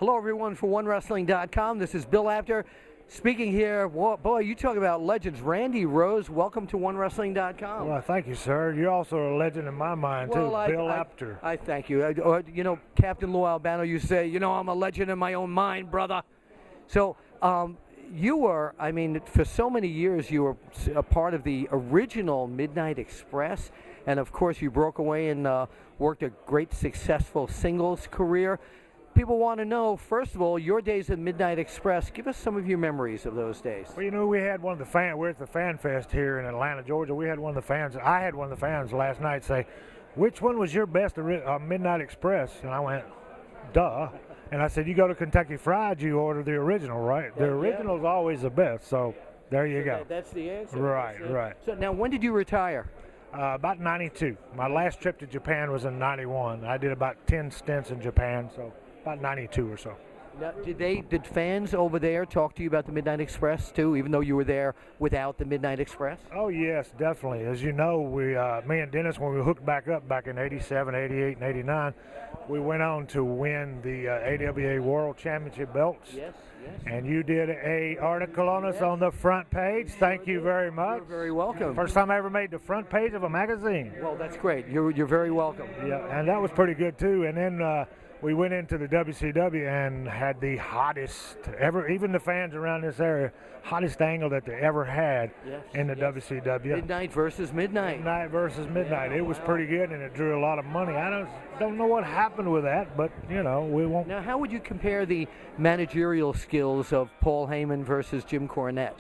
Hello, everyone, for OneWrestling.com. This is Bill Apter speaking here. Boy, you talk about legends. Randy Rose, welcome to OneWrestling.com. Well, thank you, sir. You're also a legend in my mind, too, Bill Apter. I thank you. You know, Captain Lou Albano, you say, you know, I'm a legend in my own mind, brother. So, you were, I mean, for so many years, you were a part of the original Midnight Express. And, of course, you broke away and worked a great, successful singles career. People want to know, first of all, your days at Midnight Express. Give us some of your memories of those days. Well, you know, we had one of the fans, we're at the FANFEST here in Atlanta, Georgia. We had one of the fans, I had one of the fans last night say, which one was your best Midnight Express? And I went, duh. And I said, you go to Kentucky Fried, you order the original, right? The original's always the best, so there you go. That's the answer. Right, right. So now, when did you retire? About 92. My last trip to Japan was in 91. I did about 10 stints in Japan, so about 92 or so. Now, did fans over there talk to you about the Midnight Express too, even though you were there without the Midnight Express? Oh yes, definitely. As you know, me and Dennis, when we hooked back up back in 87, 88, and 89, we went on to win the AWA World Championship belts. Yes, yes. And you did an article on us on the front page. Thank you very much. You're very welcome. First time I ever made the front page of a magazine. Well, that's great. You're very welcome. Yeah, and that was pretty good too. And then we went into the WCW and had the hottest ever, even the fans around this area, hottest angle that they ever had in the WCW. Midnight versus Midnight. Midnight versus Midnight. It was pretty good, and it drew a lot of money. I don't know what happened with that, but, you know, we won't. Now, how would you compare the managerial skills of Paul Heyman versus Jim Cornette?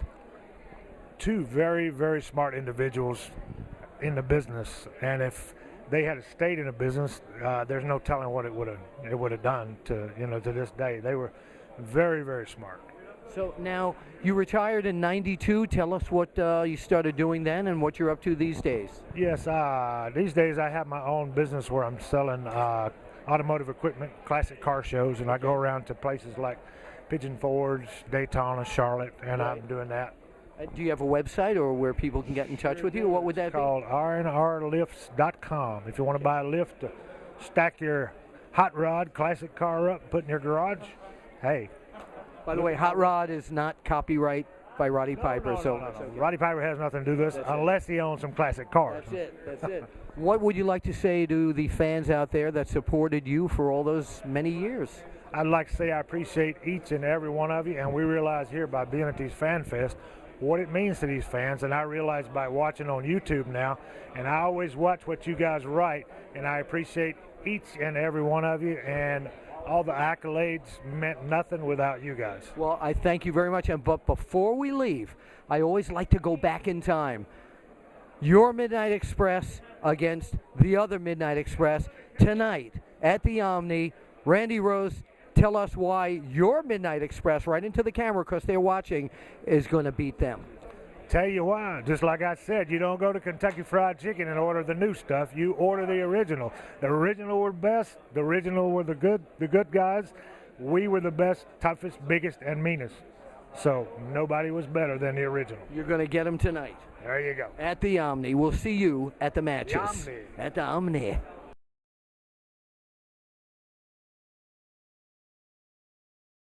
Two very, very smart individuals in the business, and if they had stayed in the business, there's no telling what it would have done to this day. They were very, very smart. So now you retired in '92. Tell us what you started doing then and what you're up to these days. Yes, these days I have my own business where I'm selling automotive equipment, classic car shows, and I go around to places like Pigeon Forge, Daytona, Charlotte, and I'm doing that. Do you have a website or where people can get in touch with you? What would that be? It's called rnrlifts.com. If you want to buy a lift to stack your hot rod classic car up, put in your garage, hey. By the way, hot rod is not copyright by Roddy Piper. No. Roddy Piper has nothing to do with this unless he owns some classic cars. That's it. What would you like to say to the fans out there that supported you for all those many years? I'd like to say I appreciate each and every one of you, and we realize here by being at these FanFest what it means to these fans, and I realize by watching on YouTube now, and I always watch what you guys write, and I appreciate each and every one of you, and all the accolades meant nothing without you guys. Well, I thank you very much, but before we leave, I always like to go back in time. Your Midnight Express against the other Midnight Express tonight at the Omni. Randy Rose, tell us why your Midnight Express, right into the camera because they're watching, is going to beat them. Tell you why. Just like I said, you don't go to Kentucky Fried Chicken and order the new stuff. You order the original. The original were best. The original were the good guys. We were the best, toughest, biggest, and meanest. So nobody was better than the original. You're going to get them tonight. There you go. At the Omni. We'll see you at the matches. The Omni. At the Omni.